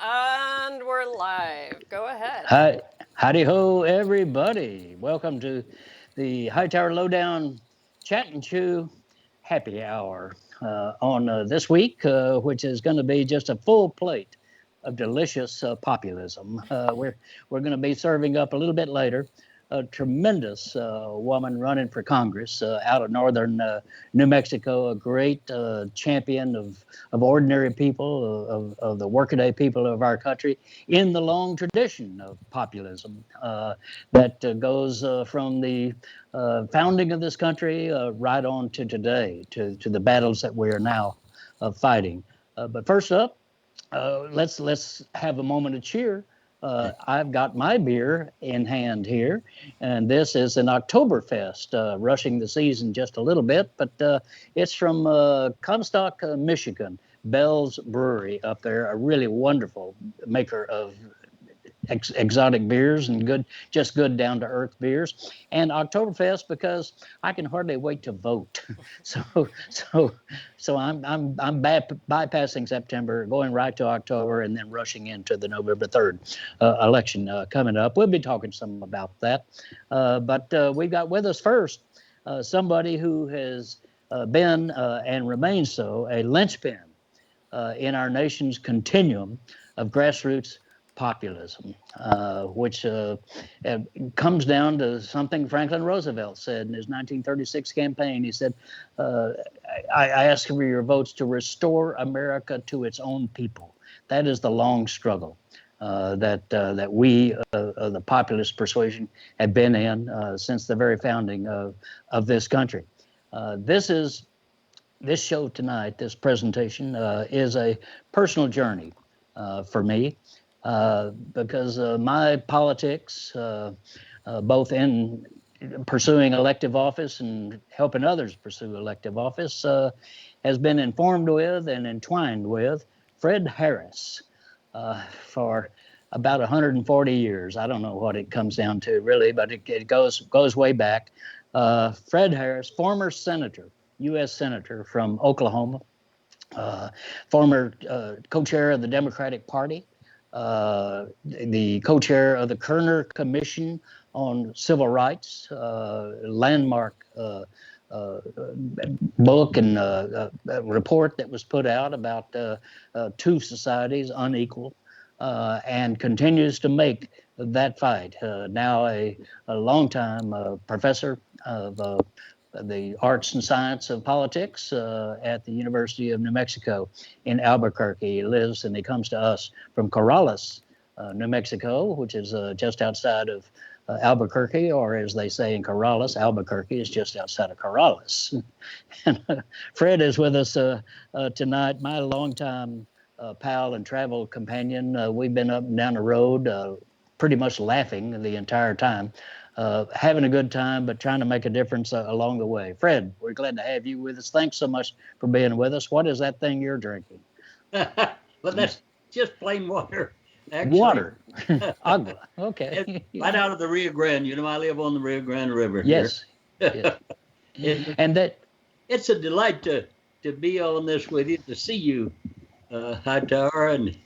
And we're live. Go ahead. Hi, howdy ho, everybody. Welcome to the Hightower Lowdown Chat and Chew Happy Hour on this week, which is going to be just a full plate of delicious populism. We're going to be serving up a little bit later a tremendous woman running for Congress out of northern New Mexico, a great champion of ordinary people, of the workaday people of our country, in the long tradition of populism that goes from the founding of this country right on to today, to the battles that we are now fighting. But first up, let's have a moment of cheer. I've got my beer in hand here, and this is an Oktoberfest, rushing the season just a little bit, but it's from Comstock, Michigan. Bell's Brewery up there, a really wonderful maker of exotic beers and just good down to earth beers, and Oktoberfest because I can hardly wait to vote. so so so I'm bypassing September, going right to October, and then rushing into the November 3rd election coming up. We'll be talking some about that, but we've got with us first somebody who has been and remains so a linchpin in our nation's continuum of grassroots populism, which comes down to something Franklin Roosevelt said in his 1936 campaign. He said, I ask for your votes to restore America to its own people. That is the long struggle that we, the populist persuasion, have been in since the very founding of this country. This show tonight, this presentation, is a personal journey for me because my politics, both in pursuing elective office and helping others pursue elective office, has been informed with and entwined with Fred Harris for about 140 years. I don't know what it comes down to really, but it goes way back. Fred Harris, former senator, U.S. Senator from Oklahoma, former co-chair of the Democratic Party, the co-chair of the Kerner Commission on Civil Rights, landmark book and report that was put out about two societies unequal, and continues to make that fight. Now a longtime professor of the arts and science of politics at the University of New Mexico in Albuquerque. He lives and he comes to us from Corrales, New Mexico, which is just outside of Albuquerque, or as they say in Corrales, Albuquerque is just outside of Corrales. And Fred is with us tonight, my longtime pal and travel companion. We've been up and down the road pretty much laughing the entire time. Having a good time, but trying to make a difference along the way. Fred, we're glad to have you with us. Thanks so much for being with us. What is that thing you're drinking? Well, that's just plain water. Actually. Water. Agua. Okay. Right out of the Rio Grande. You know, I live on the Rio Grande River. Yes. Yes. And that it's a delight to be on this with you, to see you, Hightower. And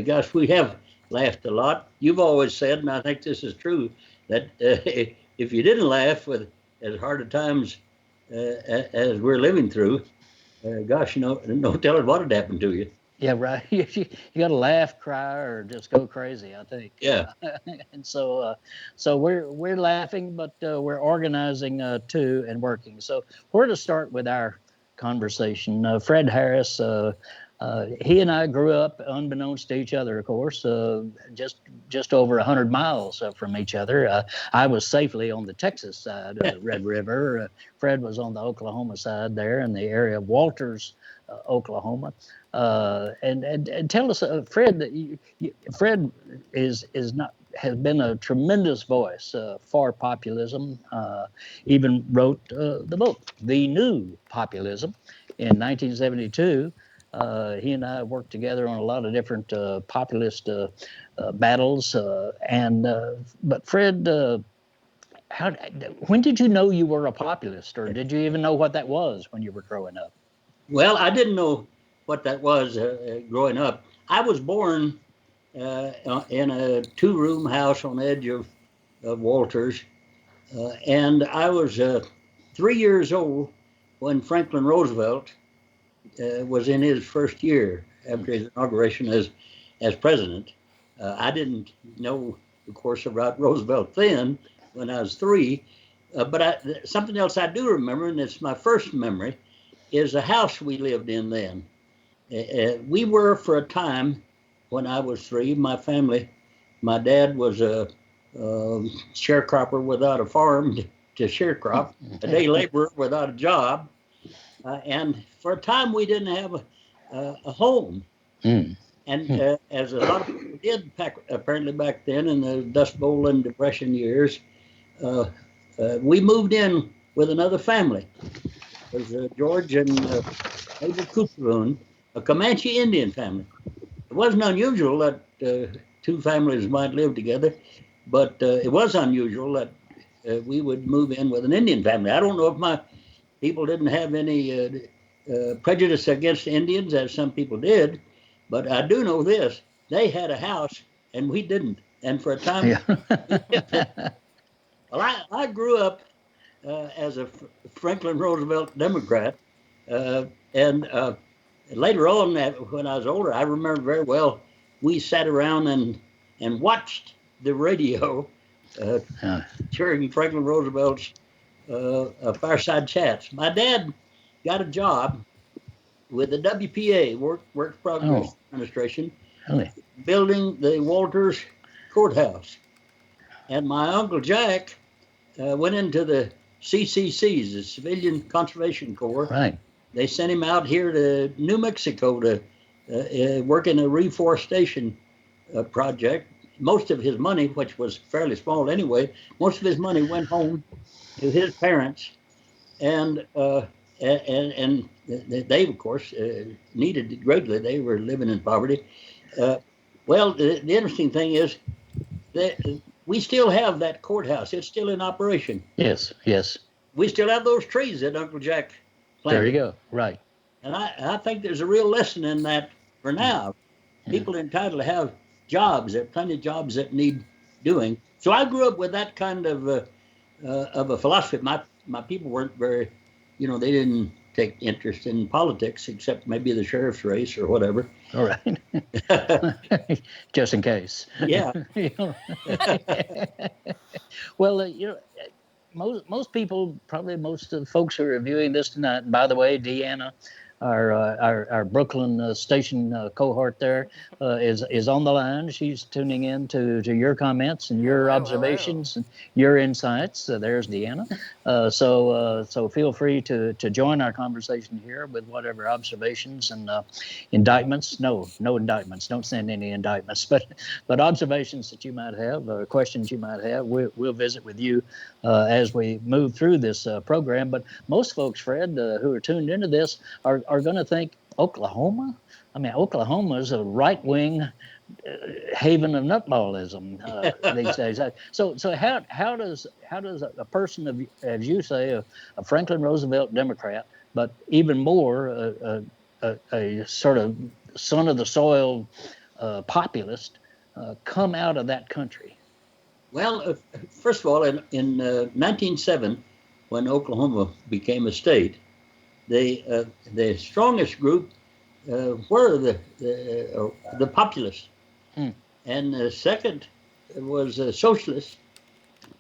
gosh, we have laughed a lot. You've always said, and I think this is true, that if you didn't laugh with as hard of times as we're living through, gosh, no telling what had happened to you. Yeah, right. You got to laugh, cry, or just go crazy, I think. Yeah. And so we're laughing, but we're organizing too and working. So where to start with our conversation? Fred Harris, he and I grew up, unbeknownst to each other, of course, just over 100 miles from each other. I was safely on the Texas side of the Red River. Fred was on the Oklahoma side there in the area of Walters, Oklahoma. And tell us, Fred, Fred has been a tremendous voice for populism. Even wrote the book, The New Populism, in 1972. He and I worked together on a lot of different populist battles. But Fred, when did you know you were a populist, or did you even know what that was when you were growing up? Well, I didn't know what that was growing up. I was born in 1936, and I was born in 1936 in Oklahoma. And in a two-room house on the edge of Walters. And I was 3 years old when Franklin Roosevelt was in his first year after his inauguration as president. I didn't know, of course, about Roosevelt then when I was 3, but something else I do remember, and it's my first memory, is the house we lived in then. We were, for a time, when I was 3, my family, my dad was a sharecropper without a farm to sharecrop, a day laborer without a job, and for a time we didn't have a home. And as a lot of people did apparently back then in the Dust Bowl and Depression years, we moved in with another family. It was George and Mabel Kutzloon, a Comanche Indian family. It wasn't unusual that two families might live together, but it was unusual that we would move in with an Indian family. I don't know if my people didn't have any prejudice against Indians, as some people did, but I do know this: they had a house and we didn't. And for a time, well, I grew up as a Franklin Roosevelt Democrat, and later on, when I was older, I remember very well, we sat around and watched the radio during Franklin Roosevelt's fireside chats. My dad got a job with the WPA, Works Progress Administration, really? building the Walters Courthouse. And my Uncle Jack went into the CCCs, the Civilian Conservation Corps. Right. They sent him out here to New Mexico to work in a reforestation project. Most of his money, which was fairly small anyway, most of his money went home to his parents, and they, of course, needed it greatly. They were living in poverty. Well, the interesting thing is that we still have that courthouse. It's still in operation. Yes, yes. We still have those trees that Uncle Jack planted. There you go. Right. And I think there's a real lesson in that for now. People are entitled to have jobs. There are plenty of jobs that need doing. So I grew up with that kind of a philosophy. My people weren't very, they didn't take interest in politics except maybe the sheriff's race or whatever. All right. Just in case. Yeah. Well, most people, probably most of the folks who are viewing this tonight, and by the way, Deanna, our Brooklyn station cohort there is on the line. She's tuning in to your comments and your observations and your insights. There's Deanna. So feel free to join our conversation here with whatever observations and indictments. No indictments. Don't send any indictments. But observations that you might have, questions you might have, we'll visit with you as we move through this program. But most folks, Fred, who are tuned into this, are going to think Oklahoma. I mean, Oklahoma is a right-wing haven of nutballism these days. So how does a person, as you say, a Franklin Roosevelt Democrat, but even more a sort of son of the soil populist, come out of that country? Well, first of all, in 1907, when Oklahoma became a state, the strongest group were the populists, and the second was socialists,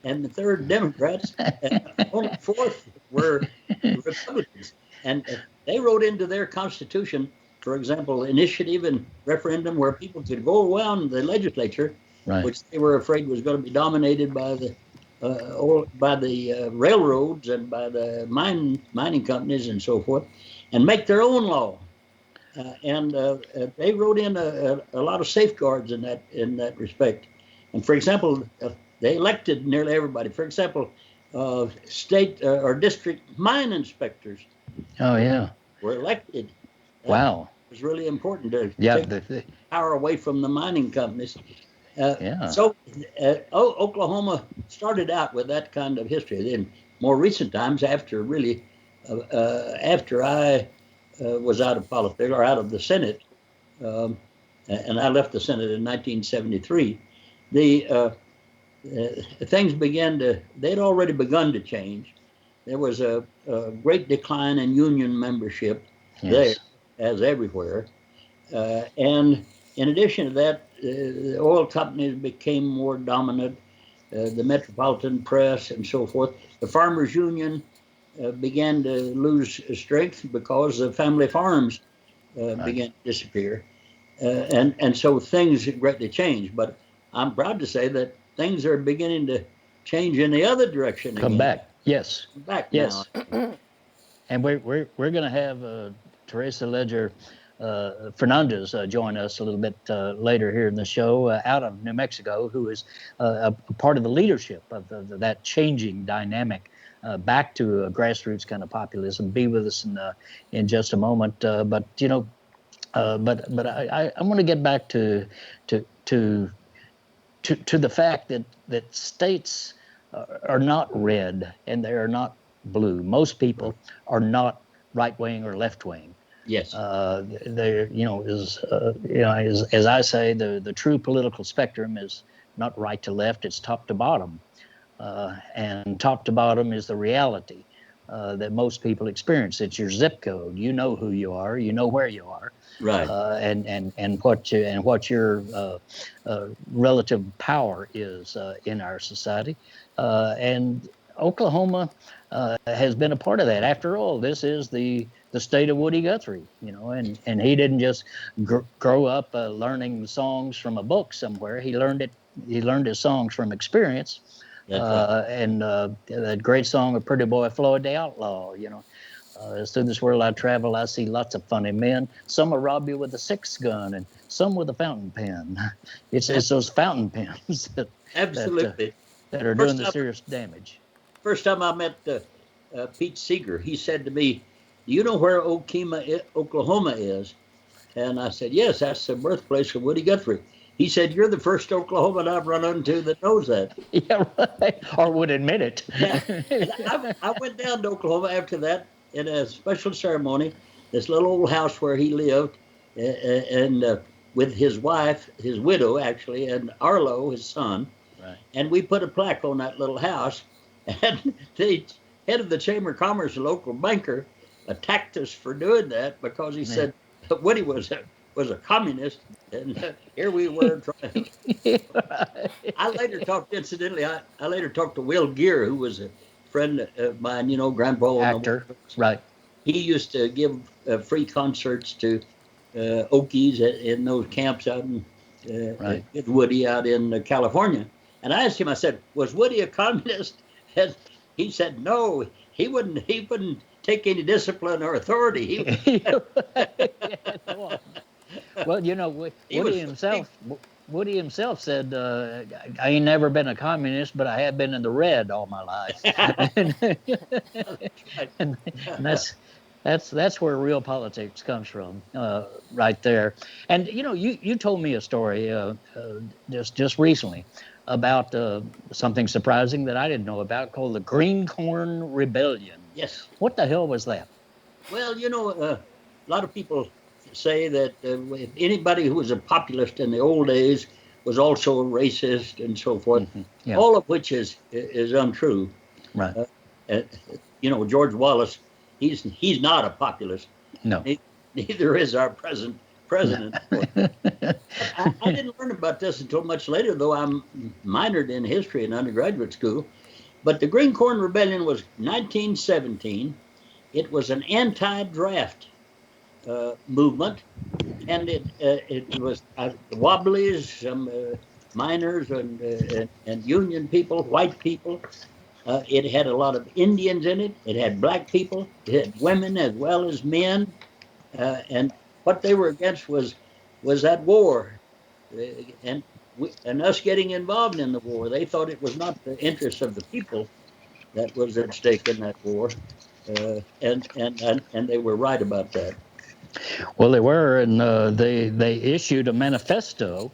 and the third Democrats, and only fourth were Republicans. And they wrote into their constitution, for example, initiative and referendum where people could go around the legislature, right, which they were afraid was going to be dominated by the railroads and by the mining companies and so forth, and make their own law. And they wrote in a lot of safeguards in that respect. And for example, they elected nearly everybody. For example, state or district mine inspectors. Oh yeah. Were elected. Wow. It was really important to take power away from the mining companies. So Oklahoma started out with that kind of history. In more recent times, after I was out of politics or out of the Senate, and I left the Senate in 1973, the things they'd already begun to change. There was a great decline in union membership there, Yes. as everywhere. And in addition to that, the oil companies became more dominant, the metropolitan press and so forth. The farmers' union began to lose strength because the family farms began to disappear. And so things greatly changed. But I'm proud to say that things are beginning to change in the other direction Come again. back. Yes. Back Yes. now. And we're going to have Teresa Leger Fernandez join us a little bit later here in the show, out of New Mexico, who is a part of the leadership of that changing dynamic back to a grassroots kind of populism. Be with us in just a moment. But I want to get back to the fact that states are not red and they are not blue. Most people are not right wing or left wing. Yes. They're, as I say, the true political spectrum is not right to left; it's top to bottom, and top to bottom is the reality that most people experience. It's your zip code. You know who you are. You know where you are. Right. And what your relative power is in our society, and Oklahoma has been a part of that. After all, this is the state of Woody Guthrie, and he didn't just grow up learning songs from a book somewhere. He learned his songs from experience. That's right. And that great song of Pretty Boy Floyd the Outlaw, through this world I travel, I see lots of funny men. Some will rob you with a 6-gun and some with a fountain pen. It's those fountain pens Absolutely. that are doing the serious damage. First time I met Pete Seeger, he said to me, "Do you know where Okemah, Oklahoma is?" And I said, "Yes, that's the birthplace of Woody Guthrie." He said, "You're the first Oklahoman I've run into that knows that." Yeah, right. Or would admit it. Yeah. And I went down to Oklahoma after that in a special ceremony, this little old house where he lived, and with his wife, his widow actually, and Arlo, his son. Right. And we put a plaque on that little house, and the head of the Chamber of Commerce, a local banker, attacked us for doing that because he said Woody was a communist, and here we were trying. I later talked, incidentally, I later talked to Will Gear, who was a friend of mine, Grandpa. Actor, right. He used to give free concerts to Okies in those camps out in Woody out in California. And I asked him, I said, "Was Woody a communist?" And he said, "No, he wouldn't take any discipline or authority." Well, Woody himself said, "I ain't never been a communist, but I have been in the red all my life." and that's where real politics comes from, right there. And you told me a story just recently about something surprising that I didn't know about, called the Green Corn Rebellion. Yes. What the hell was that? Well, a lot of people say that if anybody who was a populist in the old days was also a racist and so forth, all of which is untrue. Right. George Wallace, he's not a populist. No. Neither is our present president. I didn't learn about this until much later, though I'm minored in history in undergraduate school. But the Green Corn Rebellion was 1917. It was an anti-draft movement, and it was Wobblies, some miners and Union people, white people. It had a lot of Indians in it. It had black people. It had women as well as men. And what they were against was that war, and us getting involved in the war. They thought it was not the interests of the people that was at stake in that war, and they were right about that. Well, they were, and they issued a manifesto.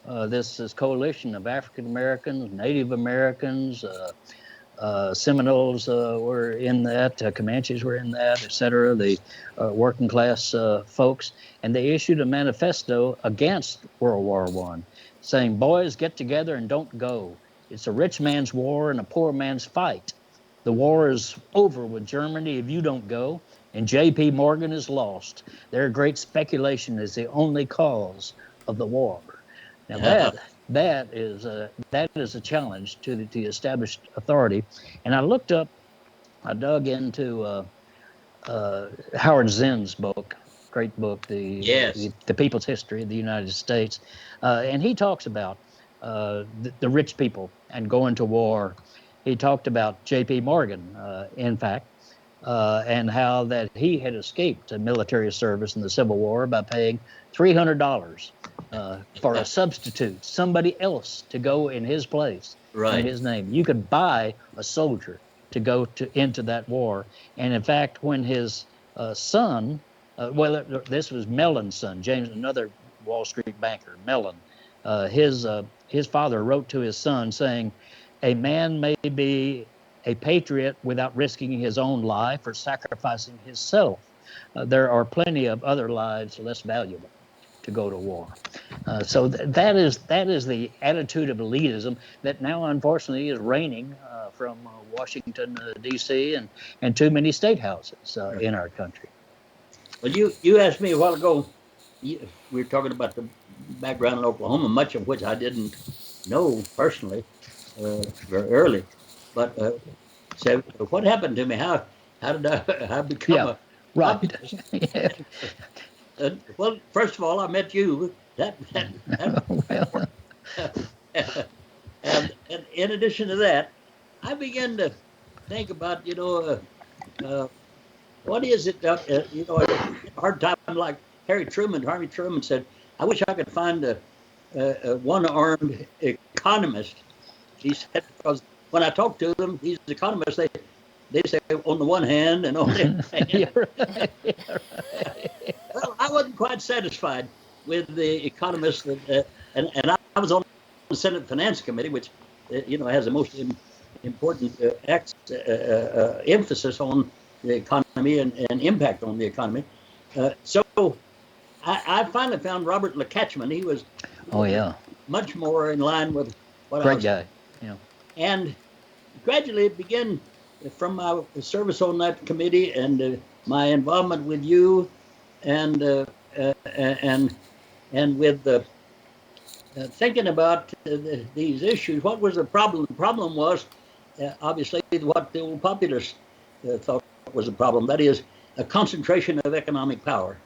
This coalition of African Americans, Native Americans, Seminoles were in that, Comanches were in that, etc. The working class folks, and they issued a manifesto against World War I, saying, "Boys, get together and don't go. It's a rich man's war and a poor man's fight. The war is over with Germany if you don't go, and J.P. Morgan is lost. Their great speculation is the only cause of the war." Now that is a challenge to the established authority. And I dug into Howard Zinn's book, great book, Yes. the People's History of the United States, and he talks about the rich people and going to war. He talked about J.P. Morgan, in fact, and how that he had escaped military service in the Civil War by paying $300 for a substitute, somebody else to go in his place, Right. in his name. You could buy a soldier to go into that war. And in fact, when his son, this was Mellon's son, James, another Wall Street banker, Mellon, his father wrote to his son saying, "A man may be a patriot without risking his own life or sacrificing himself. There are plenty of other lives less valuable to go to war." So that is the attitude of elitism that now, unfortunately, is reigning from Washington, D.C., and too many state houses in our country. Well, you asked me a while ago. We were talking about the background in Oklahoma, much of which I didn't know personally very early. But so, what happened to me? How did I become a populist? Yeah. Well, first of all, I met you. That Well, and in addition to that, I began to think about, what is it? A hard time like Harry Truman said, "I wish I could find a one-armed economist." He said, because when I talk to them, these economists, they say on the one hand and on the other hand. You're right. You're right. Well, I wasn't quite satisfied with the economists, and I was on the Senate Finance Committee, which has the most important emphasis on the economy and impact on the economy. So I finally found Robert Lacatchman. He was much more in line with what I was. Great guy. Yeah. And gradually it began from my service on that committee and my involvement with you and with thinking about these issues. What was the problem? The problem was obviously what the old populists thought was the problem. That is a concentration of economic power,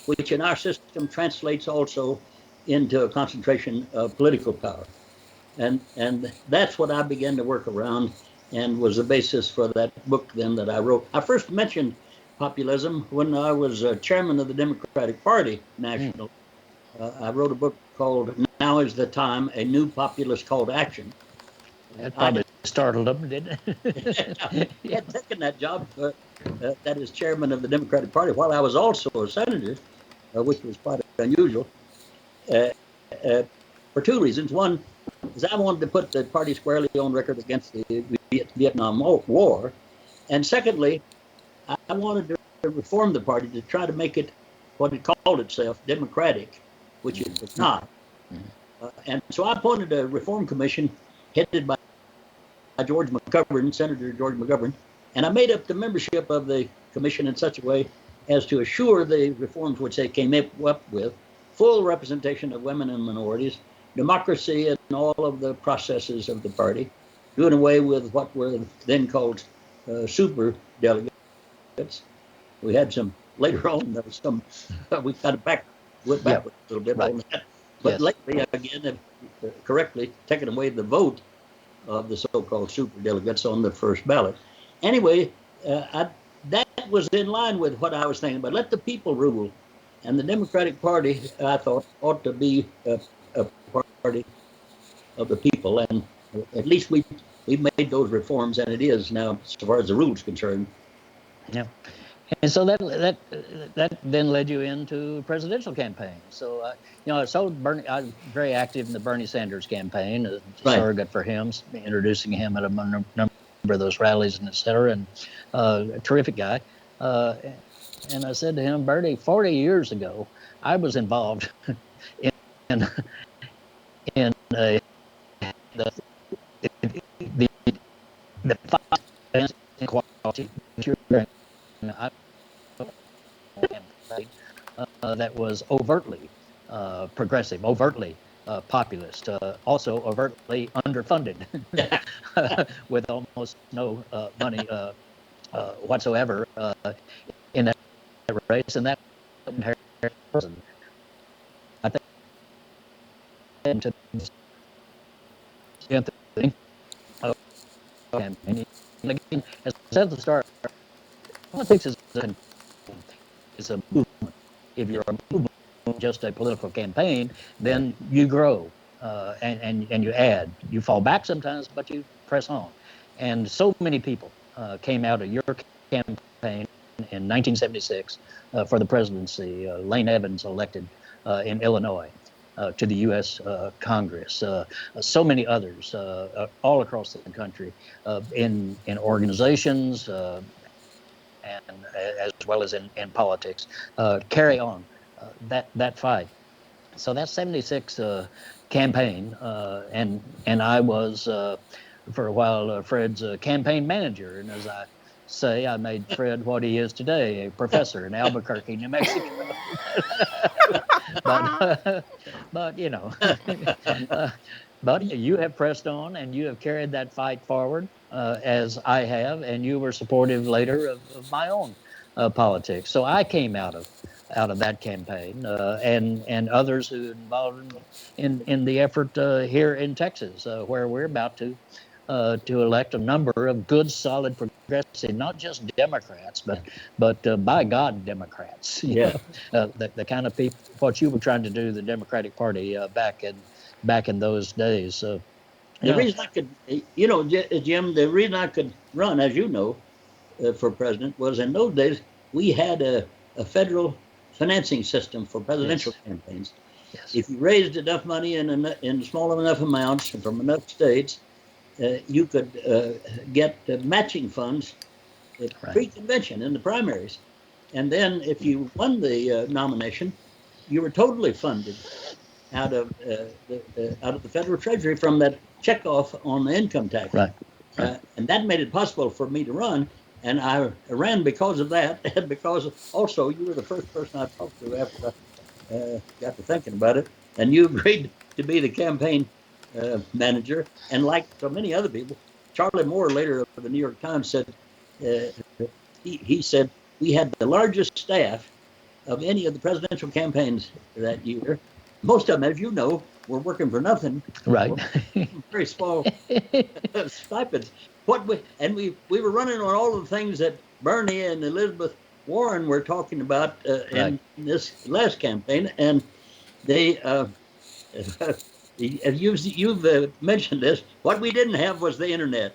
which in our system translates also into a concentration of political power. And that's what I began to work around and was the basis for that book then that I wrote. I first mentioned populism when I was chairman of the Democratic Party National. I wrote a book called "Now is the Time, a New Populist Call to Action." That probably startled them, didn't it? I had taken that job, that is chairman of the Democratic Party, while I was also a senator, which was quite unusual, for two reasons. One is I wanted to put the party squarely on record against the Vietnam War. And secondly, I wanted to reform the party to try to make it what it called itself, democratic, which it was not. And so I appointed a reform commission headed by George McGovern, Senator George McGovern, and I made up the membership of the commission in such a way as to assure the reforms which they came up with, full representation of women and minorities, democracy in all of the processes of the party, doing away with what were then called super delegates. We had some later on. There was some. We kind of went backwards a little bit on that. But lately, again, correctly taken away the vote of the so-called super delegates on the first ballot. Anyway, that was in line with what I was thinking about. Let the people rule, and the Democratic Party, I thought, ought to be a party of the people, and at least we've made those reforms, and it is now, as far as the rules concerned. Yeah, and so that then led you into presidential campaign. So I was very active in the Bernie Sanders campaign, a surrogate for him, introducing him at a number of those rallies and et cetera, and a terrific guy. And I said to him, Bertie, 40 years ago, I was involved in in the the, the fight against inequality. That was overtly progressive, overtly populist, also overtly underfunded, with almost no money whatsoever in that race, and that person. I think to the thing, and again, as I said at the start, politics is a movement. If you're a movement, just a political campaign, then you grow and you add. You fall back sometimes, but you press on. And so many people came out of your campaign in 1976 for the presidency. Lane Evans elected in Illinois to the U.S. Congress. So many others all across the country in organizations and as well as in politics carry on that fight. So that 76 campaign, and I was for a while Fred's campaign manager, and as I say, I made Fred what he is today, a professor in Albuquerque, New Mexico. but you know, but you have pressed on and you have carried that fight forward as I have, and you were supportive later of my own politics. So I came out of that campaign, and others who involved in the effort here in Texas, where we're about to elect a number of good, solid, progressive, not just Democrats, but by God, Democrats. Yeah. The kind of people, what you were trying to do, the Democratic Party back in those days. The reason I could, Jim, the reason I could run, as you know, for president was in those days we had a federal financing system for presidential campaigns. Yes. If you raised enough money in small enough amounts from enough states, you could get matching funds pre-convention in the primaries. And then if you won the nomination, you were totally funded out of the federal treasury from that checkoff on the income tax. Right. And that made it possible for me to run. And I ran because of that, and because also you were the first person I talked to after I got to thinking about it. And you agreed to be the campaign manager. And like so many other people, Charlie Moore later of the New York Times said, he said, we had the largest staff of any of the presidential campaigns that year. Most of them, as you know, were working for nothing. Right. Very small stipends. We were running on all the things that Bernie and Elizabeth Warren were talking about in this last campaign, and they you've mentioned this. What we didn't have was the internet.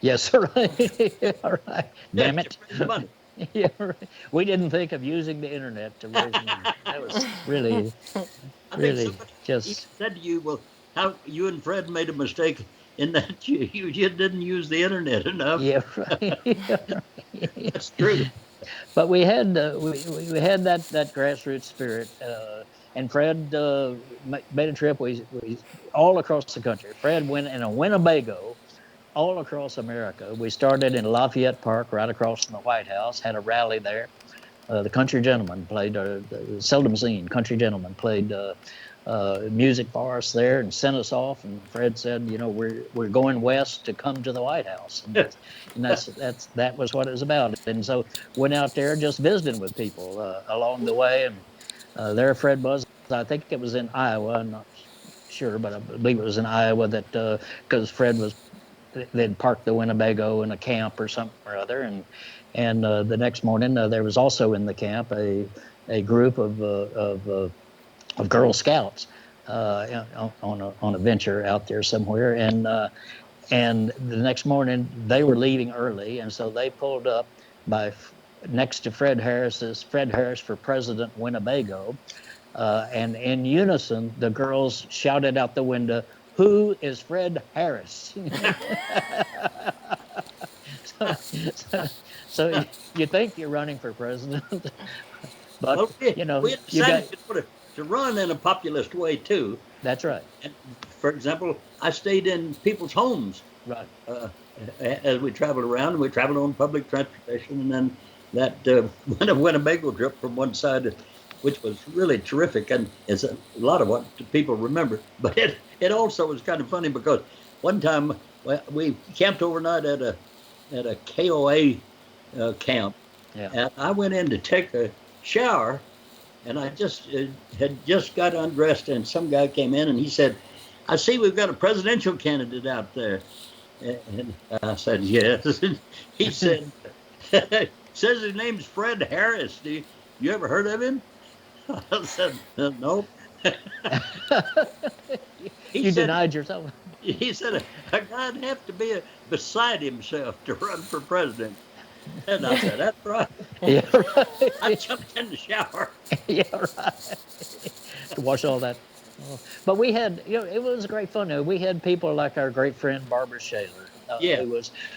Yes, right. All right. Damn it. Money. Yeah, right. We didn't think of using the internet to raise money. That was really just said to you, well, how you and Fred made a mistake in that you didn't use the internet enough. Yeah, right. That's true. But we had we had that grassroots spirit, and Fred made a trip. We all across the country. Fred went in a Winnebago all across America. We started in Lafayette Park, right across from the White House. Had a rally there. The Country Gentlemen played, seldom seen Country Gentlemen played music for us there and sent us off. And Fred said, we're going west to come to the White House, and that was what it was about. And so went out there just visiting with people along the way. And there Fred was. I think it was in Iowa. I'm not sure, but I believe it was in Iowa that because Fred was. They'd parked the Winnebago in a camp or something or other, and the next morning there was also in the camp a group of Girl Scouts on a venture out there somewhere, and the next morning they were leaving early, and so they pulled up next to Fred Harris for President Winnebago, and in unison the girls shouted out the window, "Who is Fred Harris?" So you think you're running for president, but Well, we, you know we you got. decided to run in a populist way too. That's right. And for example, I stayed in people's homes Right. uh, as we traveled around. We traveled on public transportation, and then that Winnebago trip from one side, which was really terrific, and it's a lot of what people remember. But it also was kind of funny because one time we camped overnight at a KOA camp, Yeah. and I went in to take a shower, and I just had just got undressed, and some guy came in and he said, "I see we've got a presidential candidate out there." And I said, "Yes." He said, "Says his name's Fred Harris. You ever heard of him?" I said, "No." You denied yourself. He said a guy'd have to be beside himself to run for president. And I said, "That's right." Yeah, right. I jumped in the shower. Yeah, right. To wash all that. But we had, it was great fun. We had people like our great friend Barbara Shaler, Yeah.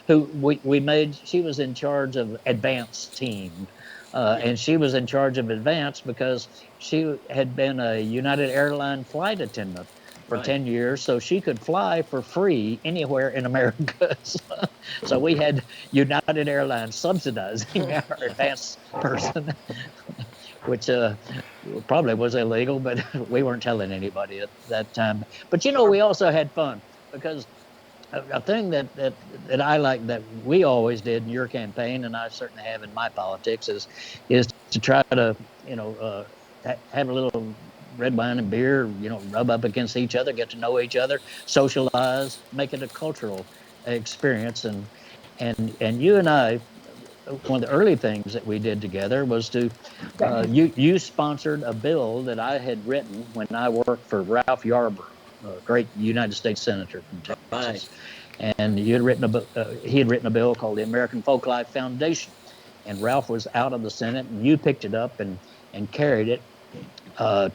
who we made. She was in charge of advance team, and she was in charge of advance because she had been a United Airlines flight attendant for Right. 10 years, so she could fly for free anywhere in America. So we had United Airlines subsidizing our advance person, which probably was illegal, but we weren't telling anybody at that time. But we also had fun because a thing that I like that we always did in your campaign, and I certainly have in my politics, is to try to have a little red wine and beer, rub up against each other, get to know each other, socialize, make it a cultural experience. And you and I, one of the early things that we did together was to you sponsored a bill that I had written when I worked for Ralph Yarborough, a great United States senator from Texas. Right. And he had written a bill called the American Folklife Foundation, and Ralph was out of the Senate, and you picked it up and carried it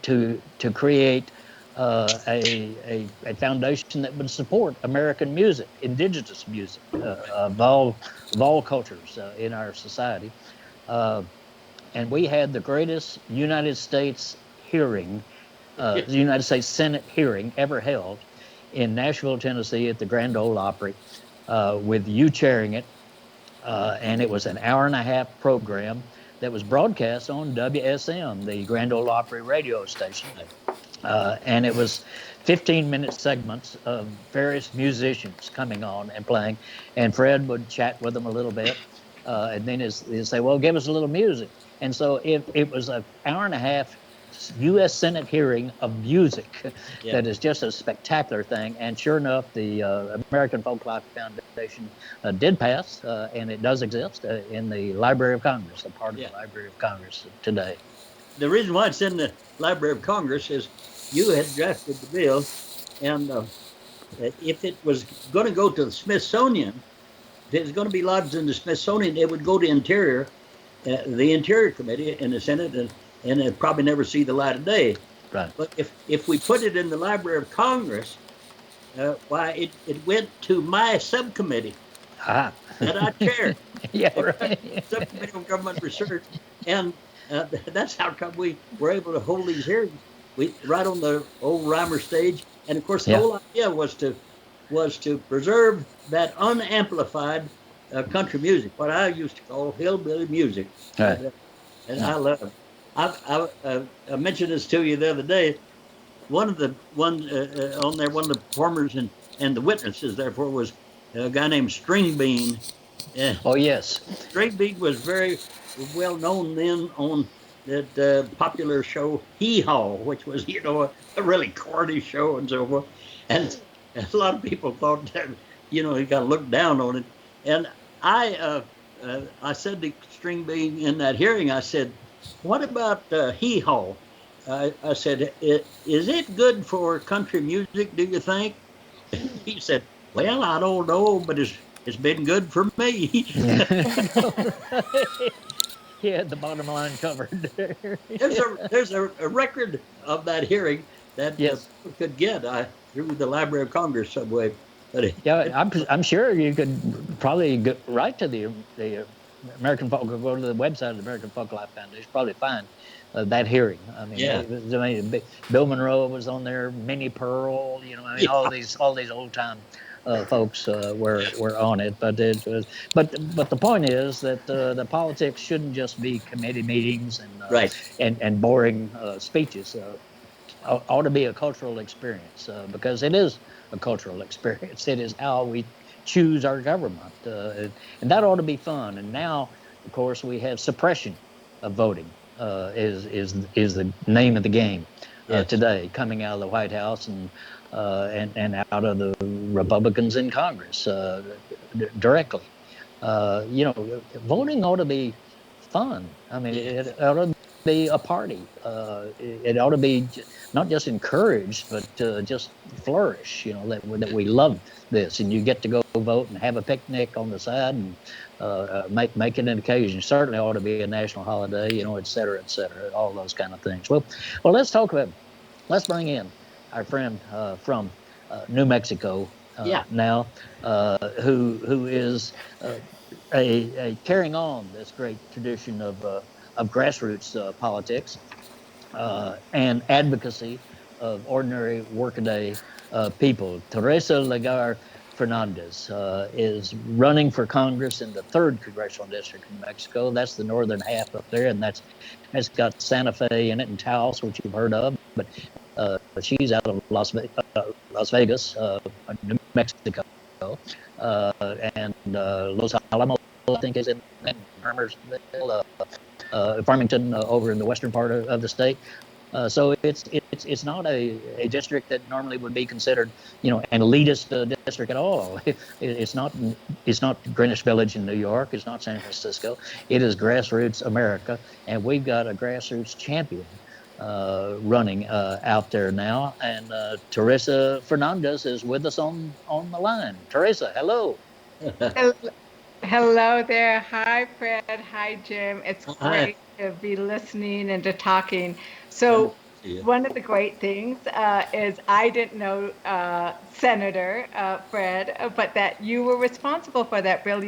to create a foundation that would support American music, indigenous music, of all cultures in our society. And we had the greatest United States hearing, the United States Senate hearing ever held in Nashville, Tennessee at the Grand Ole Opry, with you chairing it. And it was an hour-and-a-half program that was broadcast on WSM, the Grand Ole Opry radio station. And it was 15-minute segments of various musicians coming on and playing. And Fred would chat with them a little bit. And then he'd say, "Well, give us a little music." And so it was an hour-and-a-half U.S. Senate hearing of music that is just a spectacular thing. And sure enough, the American Folklife Foundation did pass, and it does exist in the Library of Congress, a part of the Library of Congress today. The reason why it's in the Library of Congress is you had drafted the bill, and if it was going to go to the Smithsonian, if it was going to be lodged in the Smithsonian, it would go to Interior, the Interior Committee in the Senate, and it'd probably never see the light of day. Right. But if we put it in the Library of Congress, it went to my subcommittee that I chaired. Yeah, right. Subcommittee on Government Research, and that's how come we were able to hold these hearings. Right on the old Reimer stage, and of course the whole idea was to preserve that unamplified country music, what I used to call hillbilly music, Right. and I love it. I mentioned this to you the other day. One of the performers and the witnesses, therefore, was a guy named String Bean. Oh yes. String Bean was very well known then on that popular show Hee Haw, which was a really corny show and so forth. And a lot of people thought that he got looked down on it. And I said to String Bean in that hearing, I said, "What about Hee Haw?" I said, "Is it good for country music, do you think?" He said, "Well, I don't know, but it's been good for me." He had the bottom line covered. There's a record of that hearing that people could get through the Library of Congress subway. Yeah, I'm sure you could probably go right to the American Folk, go to the website of the American Folk Life Foundation, probably find that hearing. I mean, Yeah. Bill Monroe was on there, Minnie Pearl, I mean, Yeah. all these old time folks were on it. But it was, but the point is that the politics shouldn't just be committee meetings Right. and boring speeches. Ought to be a cultural experience because it is a cultural experience. It is how we choose our government, and that ought to be fun. And now, of course, we have suppression of voting is the name of the game Yes. today, coming out of the White House and out of the Republicans in Congress directly. Voting ought to be fun. I mean, Yes. it ought to be a party. It ought to be not just encouraged, but just flourish. That we love this, and you get to go vote and have a picnic on the side and make it an occasion. Certainly ought to be a national holiday, et cetera, all those kind of things. Well, let's bring in our friend from New Mexico now, who is carrying on this great tradition of grassroots politics and advocacy of ordinary workaday people. Teresa Leger Fernandez is running for Congress in the 3rd Congressional District in New Mexico. That's the northern half up there, and that's got Santa Fe in it and Taos, which you've heard of. But she's out of Las Vegas, New Mexico, and Los Alamos, I think, is in Hermersville, Farmington over in the western part of the state. So it's not a district that normally would be considered, an elitist district at all. It's not Greenwich Village in New York. It's not San Francisco. It is grassroots America, and we've got a grassroots champion running out there now. And Teresa Fernandez is with us on the line. Teresa, hello. Hello there. Hi, Fred. Hi, Jim. It's great to be listening and to talking. So one of the great things is I didn't know Senator Fred, but that you were responsible for that bill.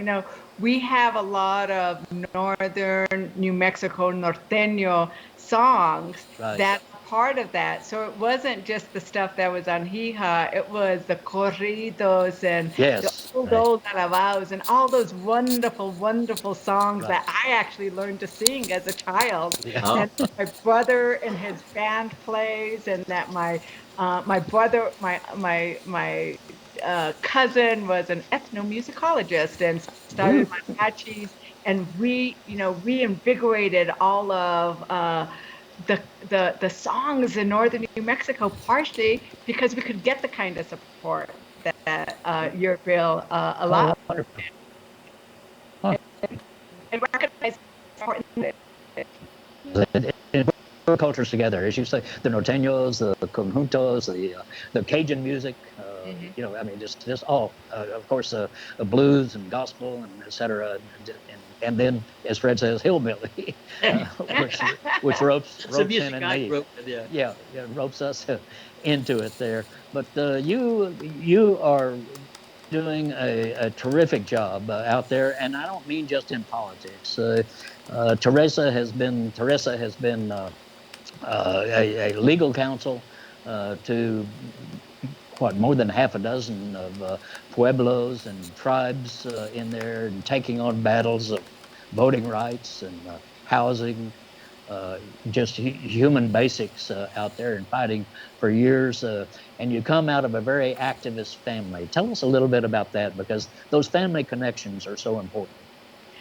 We have a lot of northern New Mexico norteño songs that are part of that. So it wasn't just the stuff that was on Hija, it was the corridos and the old alabados and all those wonderful, wonderful songs that I actually learned to sing as a child. And my brother and his band plays, and that my brother, my cousin was an ethnomusicologist and started mariachis, and we reinvigorated all of the songs in northern New Mexico, partially because we could get the kind of support that your bill allowed. And recognize cultures together, as you say, the norteños, the conjuntos, the Cajun music. I mean, just all, of course, blues and gospel and et cetera, and then, as Fred says, hillbilly, which ropes in and me. Ropes us into it there. But you are doing a terrific job out there, and I don't mean just in politics. Teresa has been a legal counsel to more than half a dozen of pueblos and tribes in there, and taking on battles of voting rights and housing, just human basics out there, and fighting for years. And you come out of a very activist family. Tell us a little bit about that, because those family connections are so important.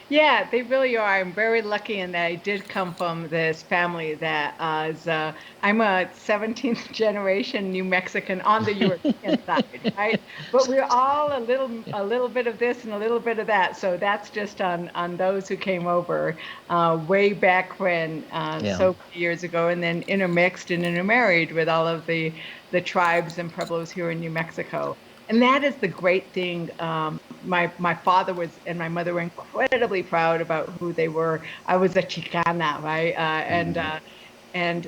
Yeah, they really are. I'm very lucky in that I did come from this family that is, I'm a 17th generation New Mexican on the European side, right? But we're all a little bit of this and a little bit of that. So that's just on those who came over way back when, so many years ago, and then intermixed and intermarried with all of the tribes and pueblos here in New Mexico. And that is the great thing. My father and my mother were incredibly proud about who they were. I was a Chicana, right? And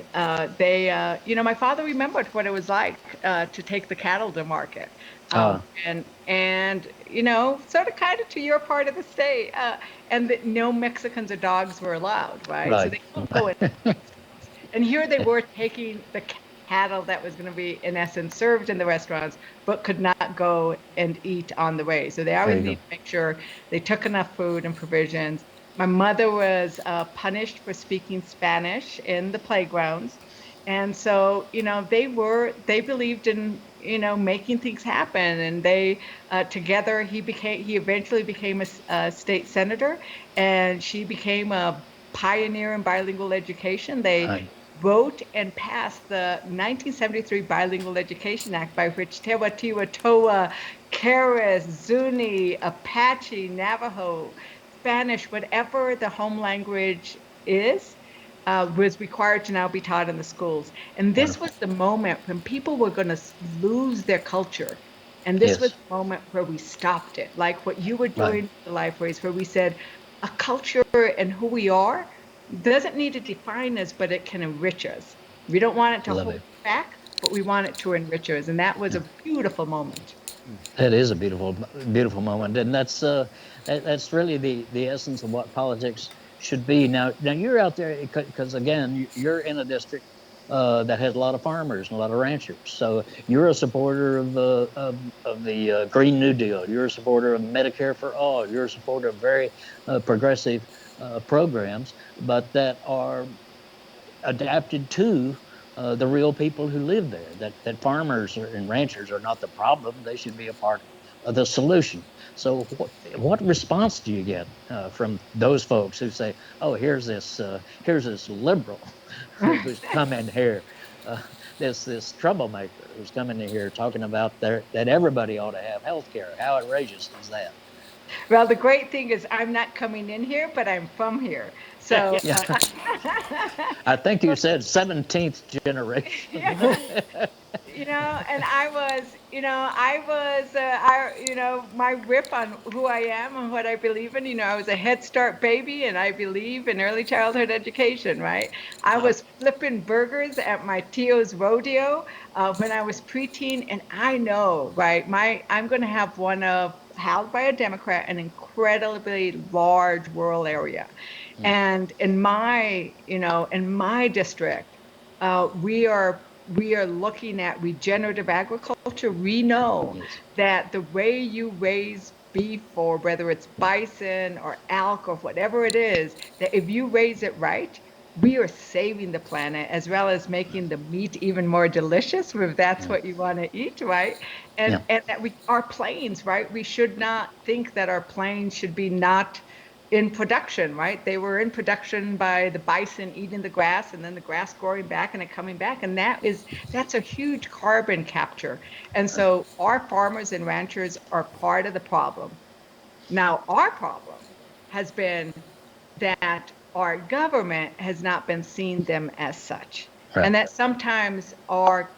they, my father remembered what it was like to take the cattle to market. Ah, And sort of kind of to your part of the state, and that no Mexicans or dogs were allowed, right? So right. they don't go in. And here they were taking the cattle that was going to be, in essence, served in the restaurants, but could not go and eat on the way. So they There always you need go. to make sure they took enough food and provisions. My mother was punished for speaking Spanish in the playgrounds. And so, they believed in, making things happen. And they, together, he eventually became a state senator, and she became a pioneer in bilingual education. They Right. wrote and passed the 1973 Bilingual Education Act, by which Tewa, Toa, Keres, Zuni, Apache, Navajo, Spanish, whatever the home language is, was required to now be taught in the schools. And this Wonderful. was the moment when people were going to lose their culture. And this was Yes. the moment where we stopped it, like what you were Right. doing with the life race, where we said a culture and who we are doesn't need to define us, but it can enrich us. We don't want it to Love hold it. us back, but we want it to enrich us. And that was a beautiful moment. That is a beautiful, beautiful moment, and that's really the essence of what politics should be. Now you're out there because again, you're in a district that has a lot of farmers and a lot of ranchers. So you're a supporter of the Green New Deal. You're a supporter of Medicare for all. You're a supporter of very progressive programs, but that are adapted to the real people who live there. That farmers and ranchers are not the problem; they should be a part of the solution. So, what response do you get from those folks who say, "Oh, here's this liberal who's come in here, uh, this troublemaker who's coming in here talking about that everybody ought to have health care. How outrageous is that?" Well, the great thing is I'm not coming in here, but I'm from here. So, Yeah, I think you said 17th generation. yeah. And my rip on who I am and what I believe in, I was a Head Start baby, and I believe in early childhood education, right? I was flipping burgers at my tio's rodeo when I was preteen, and I know, right, I'm going to have one of, held by a Democrat, an incredibly large rural area. And in my district, we are looking at regenerative agriculture. We know Yes. that the way you raise beef, or whether it's bison or elk or whatever it is, that if you raise it right, we are saving the planet, as well as making the meat even more delicious, if that's Yeah. what you want to eat, right? And Yeah. and that our plains, right? We should not think that our plains should be not in production, right? They were in production by the bison eating the grass, and then the grass growing back and it coming back. And that's a huge carbon capture. And so our farmers and ranchers are part of the problem. Now, our problem has been that our government has not been seeing them as such. Right. And that sometimes our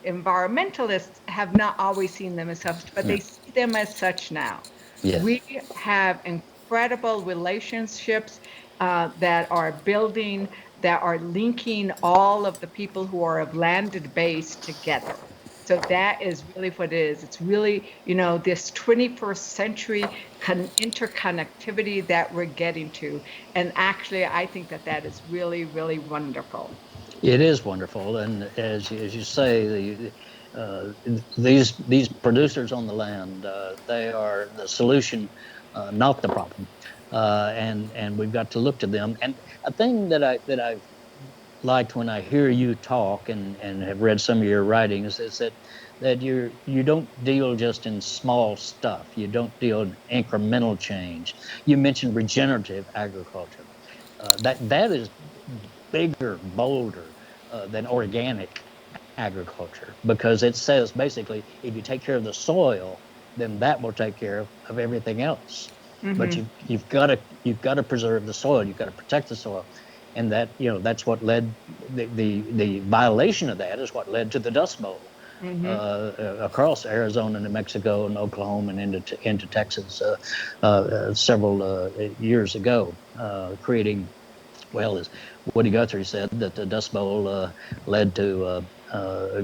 environmentalists have not always seen them as such, but Yeah. they see them as such now. Yes. We have incredible relationships that are building, that are linking all of the people who are of landed base together. So that is really what it is. It's really, this 21st century interconnectivity that we're getting to. And actually, I think that is really, really wonderful. It is wonderful, and as you say, these producers on the land, they are the solution, not the problem, and we've got to look to them. And a thing that I've liked when I hear you talk and have read some of your writings is that you don't deal just in small stuff. You don't deal in incremental change. You mentioned regenerative agriculture. That is bigger, bolder than organic agriculture, because it says basically if you take care of the soil, then that will take care of everything else. But Mm-hmm. you've got to preserve the soil. You've got to protect the soil, and that's what led the violation of that is what led to the Dust Bowl Mm-hmm. across Arizona, New Mexico, and Oklahoma, and into Texas several years ago, creating, well, as Woody Guthrie said, that the Dust Bowl led to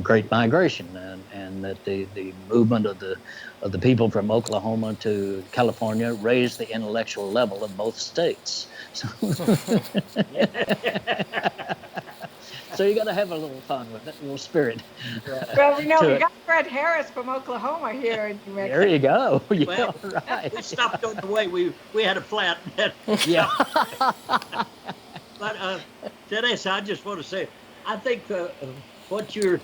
Great Migration, and that the movement of the people from Oklahoma to California raised the intellectual level of both states. So, so you got to have a little fun with it, a little spirit. Well, we got Fred Harris from Oklahoma here in New Mexico. There you go. Yeah, well, right. We stopped on the way. We had a flat. Yeah. But Teresa, I just want to say, I think what you're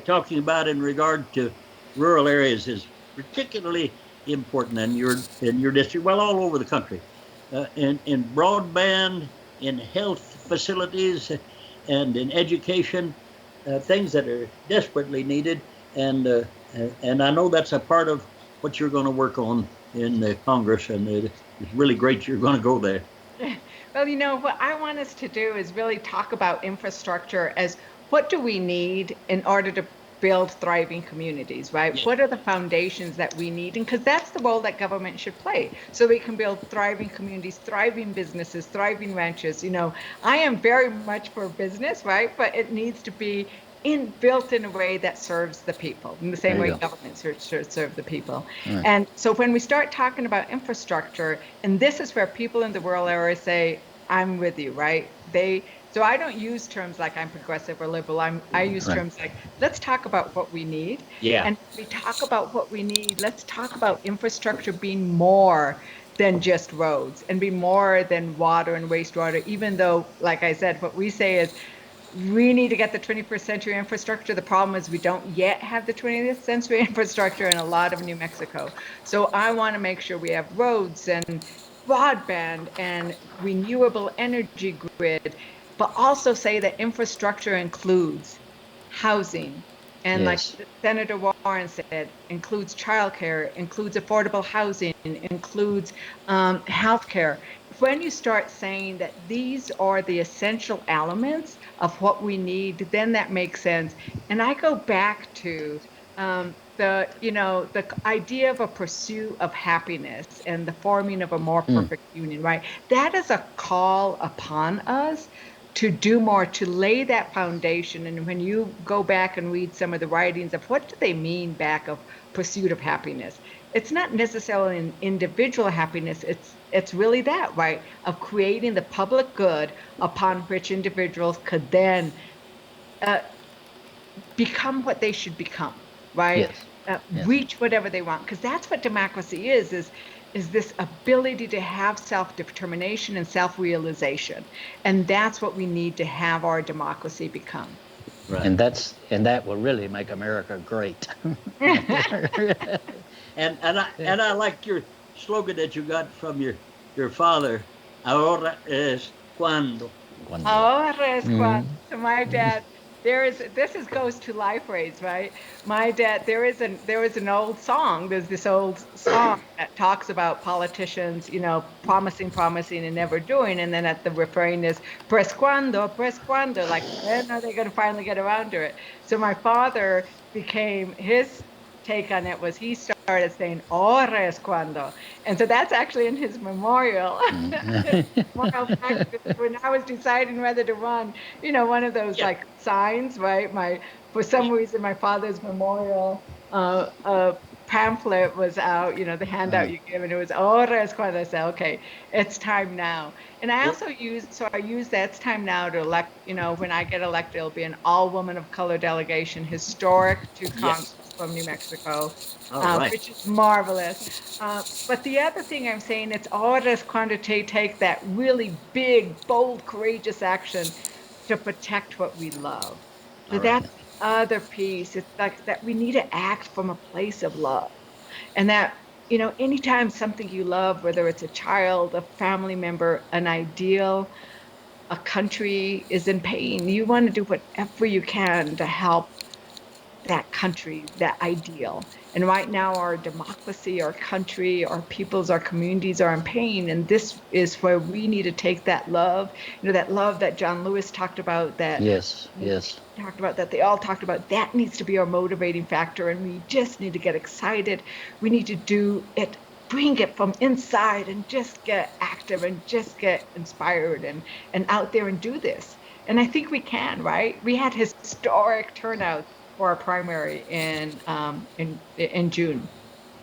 talking about in regard to rural areas is particularly important in your district, well, all over the country, in broadband, in health facilities, and in education, things that are desperately needed, and I know that's a part of what you're going to work on in the Congress, and it's really great you're going to go there. Well, what I want us to do is really talk about infrastructure as what do we need in order to build thriving communities, right? Yeah. What are the foundations that we need? And because that's the role that government should play. So we can build thriving communities, thriving businesses, thriving ranches. I am very much for business, right? But it needs to be built in a way that serves the people, in the same way government should serve the people. Right. And so when we start talking about infrastructure, and this is where people in the rural area say, I'm with you, right? So I don't use terms like I'm progressive or liberal. I use terms like, let's talk about what we need. Yeah. And if we talk about what we need, let's talk about infrastructure being more than just roads and be more than water and wastewater, even though, like I said, what we say is, we need to get the 21st century infrastructure. The problem is we don't yet have the 20th century infrastructure in a lot of New Mexico. So I want to make sure we have roads and broadband and renewable energy grid, but also say that infrastructure includes housing. And like Senator Warren said, includes childcare, includes affordable housing, includes healthcare. When you start saying that these are the essential elements of what we need, then that makes sense. And I go back to the idea of a pursuit of happiness and the forming of a more perfect union, right? That is a call upon us to do more, to lay that foundation. And when you go back and read some of the writings of what do they mean back of pursuit of happiness, it's not necessarily an individual happiness. It's really that, right, of creating the public good upon which individuals could then become what they should become, right? Yes. Reach whatever they want, because that's what democracy is this ability to have self-determination and self-realization. And that's what we need to have our democracy become. Right. And that will really make America great. and I like your slogan that you got from your father. Ahora es cuando. Ahora es cuando. So my dad, this goes to life phrase, right? My dad, there was an old song. There's this old song that talks about politicians, promising and never doing, and then at the refrain is pues cuando, like when are they going to finally get around to it? So my father became his take on it was he started saying ahora es cuando, and so that's actually in his memorial. When I was deciding whether to run, one of those like signs, right? For some reason my father's memorial pamphlet was out, the handout you give, and it was ahora es cuando. I said, okay, it's time now. And I also use that it's time now to elect, when I get elected, it'll be an all woman of color delegation, historic to Congress from New Mexico, which is marvelous. But the other thing I'm saying, it's ahora es cuando to take that really big, bold, courageous action to protect what we love. So that's the other piece. It's like that we need to act from a place of love. And that, anytime something you love, whether it's a child, a family member, an ideal, a country is in pain, you want to do whatever you can to help that country, that ideal. And right now our democracy, our country, our peoples, our communities are in pain. And this is where we need to take that love, that love that John Lewis talked about, that talked about, that they all talked about, that needs to be our motivating factor. And we just need to get excited. We need to do it, bring it from inside and just get active and just get inspired and out there and do this. And I think we can, right? We had historic turnout for our primary in June.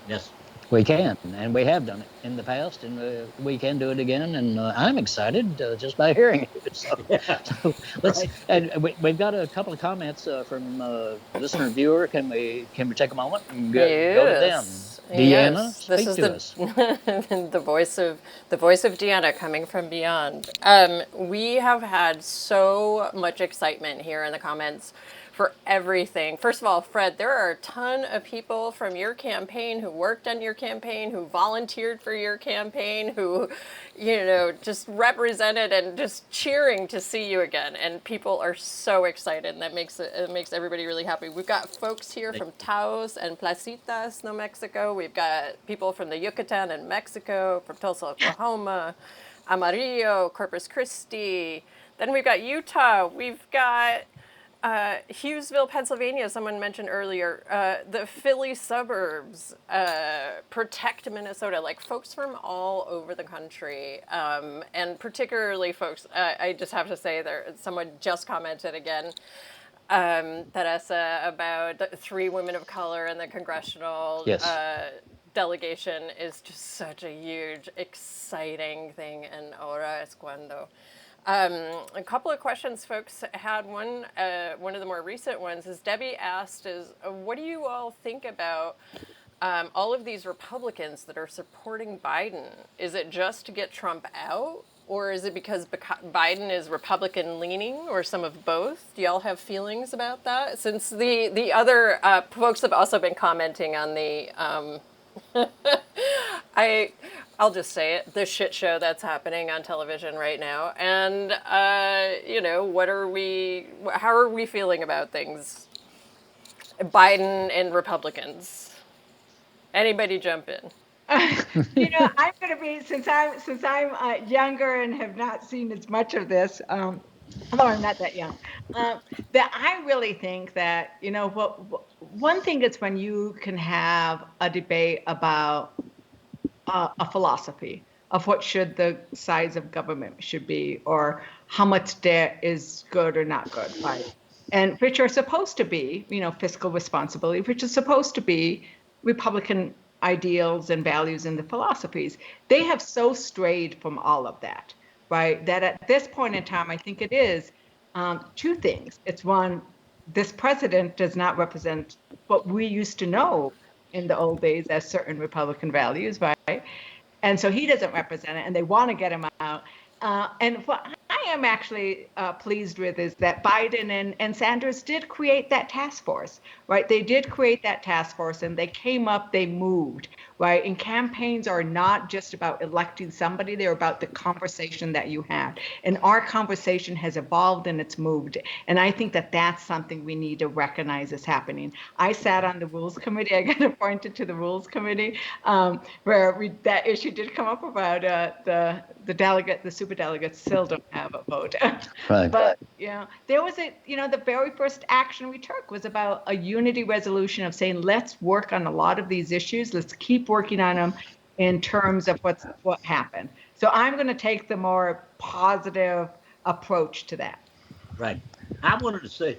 Yes. We can, and we have done it in the past, and we can do it again. And I'm excited just by hearing it. So, Yeah. so let's. Right. And we've got a couple of comments from listener and viewer. Can we take a moment and go to them? Deanna, This speak is to us. the voice of Deanna coming from beyond. We have had so much excitement here in the comments for everything. First of all, Fred, there are a ton of people from your campaign who worked on your campaign, who volunteered for your campaign, who, just represented and just cheering to see you again. And people are so excited, and that makes everybody really happy. We've got folks here from Taos and Placitas, New Mexico. We've got people from the Yucatan and Mexico, from Tulsa, Oklahoma, Amarillo, Corpus Christi. Then we've got Utah. We've got Hughesville, Pennsylvania, someone mentioned earlier, the Philly suburbs, Protect Minnesota, like folks from all over the country, and particularly folks, I just have to say someone just commented again, Teresa, about the 3 women of color in the congressional delegation is just such a huge, exciting thing, and ahora es cuando. A couple of questions folks had. One of the more recent ones is Debbie asked what do you all think about all of these Republicans that are supporting Biden? Is it just to get Trump out, or is it because Biden is Republican leaning, or some of both? Do y'all have feelings about that? Since the other folks have also been commenting on the I'll just say it, the shit show that's happening on television right now. And, how are we feeling about things? Biden and Republicans. Anybody jump in? I'm going to be, since I'm younger and have not seen as much of this, although I'm not that young, that I really think that, one thing is when you can have a debate about a philosophy of what should the size of government should be, or how much debt is good or not good, right? And which are supposed to be, fiscal responsibility, which is supposed to be Republican ideals and values and the philosophies. They have so strayed from all of that, right? That at this point in time, I think it is 2 things. It's one, this president does not represent what we used to know in the old days as certain Republican values, right? And so he doesn't represent it, and they want to get him out. And what I am actually pleased with is that Biden and Sanders did create that task force, right? They did create that task force, and they came up, they moved, right? And campaigns are not just about electing somebody, they're about the conversation that you had. And our conversation has evolved and it's moved. And I think that that's something we need to recognize is happening. I sat on the Rules Committee. I got appointed to the Rules Committee, where that issue did come up about the superdelegates still don't have a vote. Right. But there was the very first action we took was about a unity resolution of saying, let's work on a lot of these issues. Let's keep working on them in terms of what happened. So I'm going to take the more positive approach to that. Right. I wanted to say,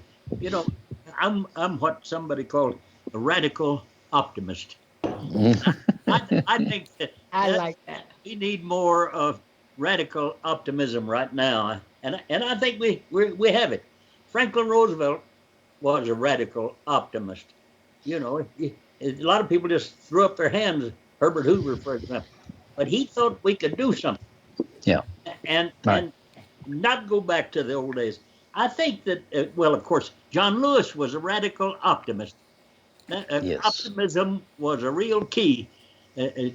I'm what somebody called a radical optimist. I think that I like that. We need more of radical optimism right now, and I think we have it. Franklin Roosevelt was a radical optimist. A lot of people just threw up their hands. Herbert Hoover, for example, but he thought we could do something. Yeah. And not go back to the old days. I think that of course, John Lewis was a radical optimist. Yes. Optimism was a real key.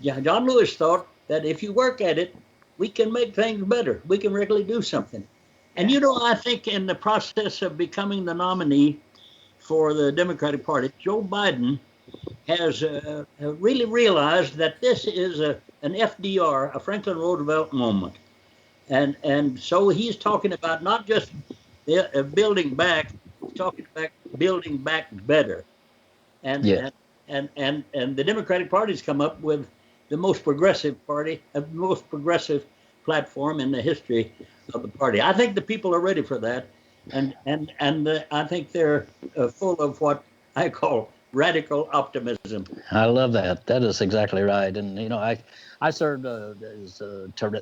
John Lewis thought that if you work at it, we can make things better. We can really do something. And I think in the process of becoming the nominee for the Democratic Party, Joe Biden has really realized that this is an FDR, a Franklin Roosevelt moment. And so he's talking about not just building back, he's talking about building back better. And the Democratic Party's come up with the most progressive party, the most progressive platform in the history of the party. I think the people are ready for that. and I think they're full of what I call radical optimism. I love that. That is exactly right. And I served as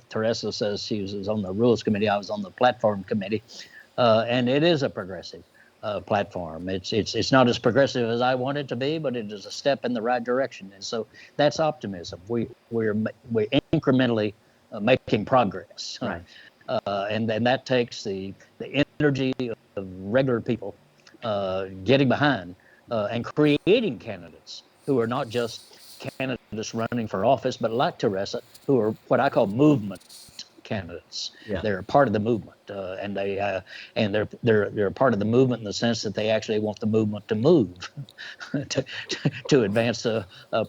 Teresa says she was on the rules committee. I was on the platform committee, and it is a progressive platform. It's not as progressive as I want it to be, but it is a step in the right direction. And so that's optimism. We're incrementally making progress, Right. and that takes the energy of regular people getting behind and creating candidates who are not just candidates running for office, but like Teresa, who are what I call movement candidates. Yeah. They're part of the movement, and they're part of the movement in the sense that they actually want the movement to move, to advance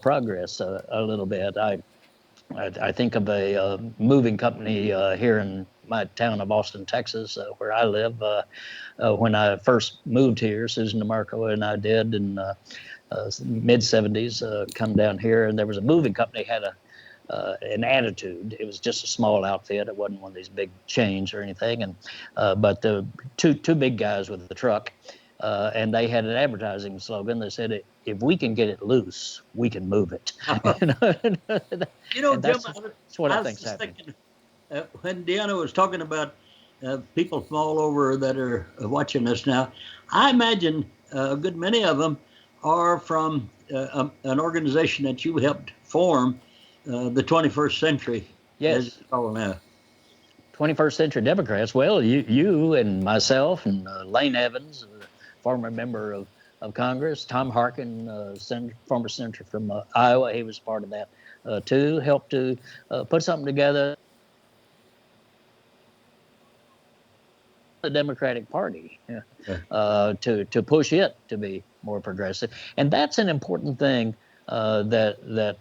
progress a little bit. I think of a moving company here in my town of Austin, Texas, where I live. When I first moved here, Susan DeMarco and I did in mid 70s, come down here, and there was a moving company had an attitude. It was just a small outfit. It wasn't one of these big chains or anything. And but the two big guys with the truck, and they had an advertising slogan that said, "If we can get it loose, we can move it." Jim, That's what I think's was happening. thinking when Deanna was talking about people from all over that are watching us now, I imagine a good many of them are from an organization that you helped form, the 21st Century. Yes. As it's called now. 21st Century Democrats. Well, you and myself and Lane Evans, former member of Congress, Tom Harkin, former senator from Iowa, he was part of that too, helped to put something together. The Democratic Party to push it to be more progressive, and that's an important thing that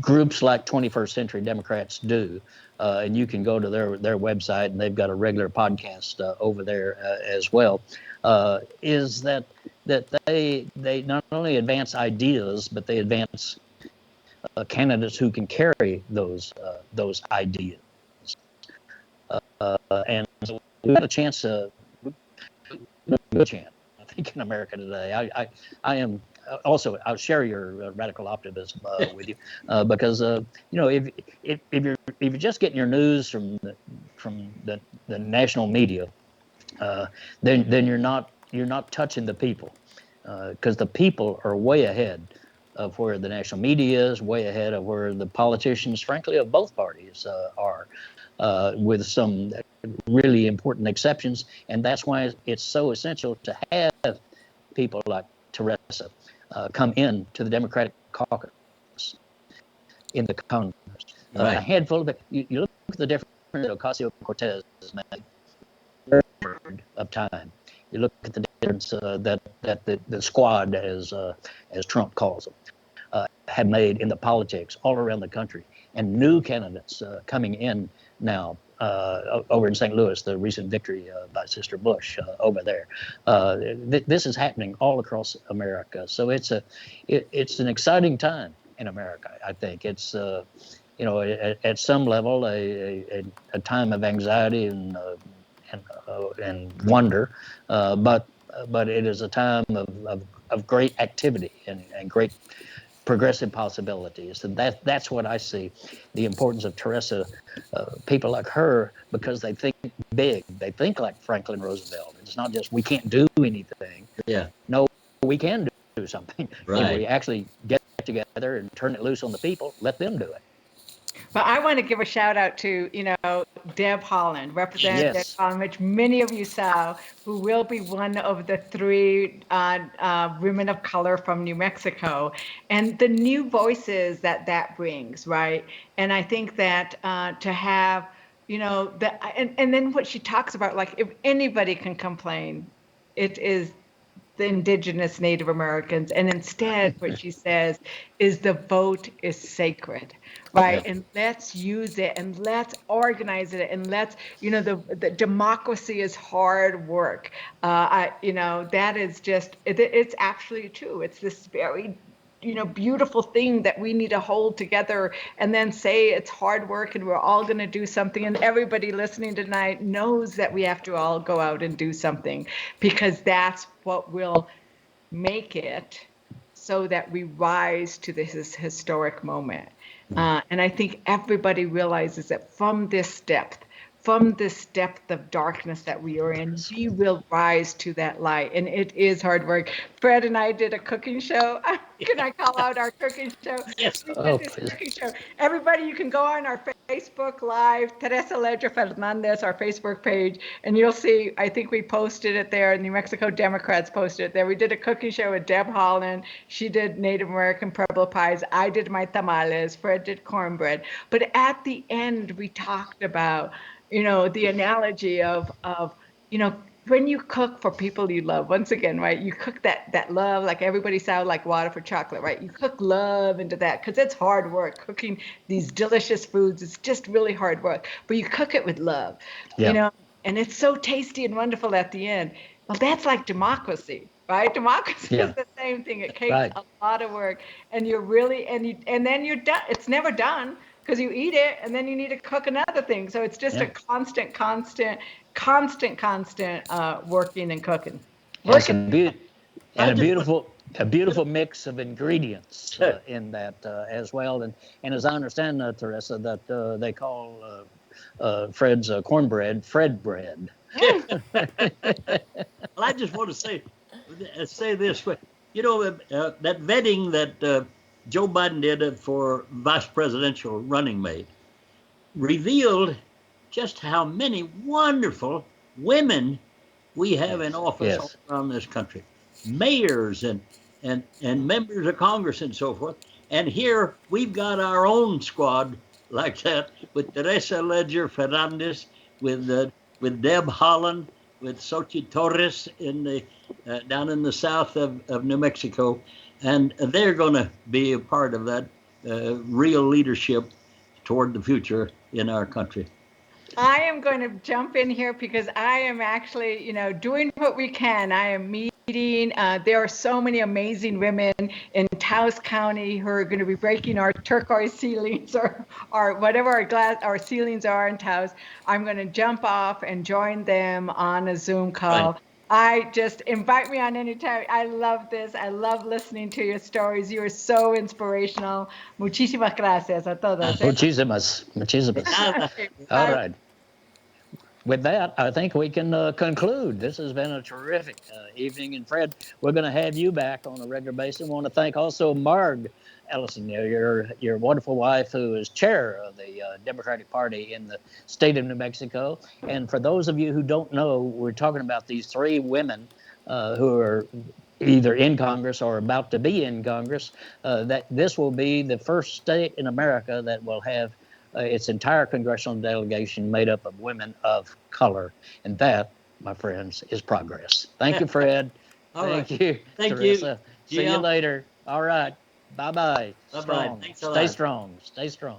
groups like 21st Century Democrats do. And you can go to their website, and they've got a regular podcast over there as well. Is that they not only advance ideas, but they advance candidates who can carry those ideas. And so we got a chance good chance, I think, in America today. I am also, I'll share your radical optimism with you because if you're just getting your news from the national media, then you're not touching the people, because the people are way ahead of where the national media is, way ahead of where the politicians, frankly, of both parties are, with some really important exceptions. And that's why it's so essential to have people like Teresa come in to the Democratic caucus in the Congress. Right. A handful of you look at the difference that Ocasio-Cortez made of time. You look at the difference that the squad, as Trump calls them, have made in the politics all around the country, and new candidates coming in now. Over in St. Louis, the recent victory by Sister Bush over there. This is happening all across America. So it's an exciting time in America. I think it's at some level a time of anxiety and wonder, but it is a time of great activity and great progressive possibilities. And that's what I see, the importance of Teresa, people like her, because they think big. They think like Franklin Roosevelt. It's not just we can't do anything. Yeah. No, we can do something. Right. If we actually get together and turn it loose on the people, let them do it. But I want to give a shout out to, Deb Haaland, Representative Yes. Haaland, which many of you saw, who will be one of the 3 women of color from New Mexico, and the new voices that brings, right? And I think that to have, and then what she talks about, like, if anybody can complain, it is the indigenous Native Americans. And instead, what she says is the vote is sacred, right? Yeah. And let's use it, and let's organize it, and let's, the democracy is hard work. That is just, it's actually true. It's this very beautiful thing that we need to hold together and then say it's hard work and we're all going to do something. And everybody listening tonight knows that we have to all go out and do something, because that's what will make it so that we rise to this historic moment. And I think everybody realizes that from this depth of darkness that we are in, we will rise to that light. And it is hard work. Fred and I did a cooking show. Can I call out our cooking show? Yes. We did this cooking show. Everybody, you can go on our Facebook Live, Teresa Leger Fernandez, our Facebook page, and you'll see, I think we posted it there. New Mexico Democrats posted it there. We did a cooking show with Deb Holland. She did Native American pueblo pies. I did my tamales. Fred did cornbread. But at the end, we talked about, the analogy of, when you cook for people you love, once again, right, you cook that love, like everybody sound like water for chocolate, right? You cook love into that, because it's hard work. Cooking these delicious foods, it's just really hard work. But you cook it with love, and it's so tasty and wonderful at the end. Well, that's like democracy, right? Democracy is the same thing. It takes a lot of work, and you're really, and then you're done. It's never done, because you eat it and then you need to cook another thing. So it's just a constant working and cooking. Yes, a beautiful mix of ingredients in that as well. And as I understand, Teresa, that they call Fred's cornbread Fred bread. Well, I just want to say this. That vetting that Joe Biden did for vice presidential running mate revealed just how many wonderful women we have in office all around this country, mayors and members of Congress and so forth. And here we've got our own squad like that, with Teresa Leger Fernandez, with Deb Holland, with Xochitl Torres down in the south of New Mexico. And they're going to be a part of that real leadership toward the future in our country. I am going to jump in here because I am actually, doing what we can. I am meeting. There are so many amazing women in Taos County who are going to be breaking our turquoise ceilings or whatever our ceilings are in Taos. I'm going to jump off and join them on a Zoom call. Right. I just invite me on anytime. I love this. I love listening to your stories. You are so inspirational. Muchísimas gracias a todos. Muchísimas. All right. With that, I think we can conclude. This has been a terrific evening. And Fred, we're going to have you back on a regular basis. I want to thank also Marg Ellison, your wonderful wife, who is chair of the Democratic Party in the state of New Mexico. And for those of you who don't know, we're talking about these three women who are either in Congress or about to be in Congress. That this will be the first state in America that will have its entire congressional delegation made up of women of color. And that, my friends, is progress. Thank you, Fred. Thank you, Teresa. See you later. All right. Bye-bye. Bye-bye. Stay strong. Stay strong.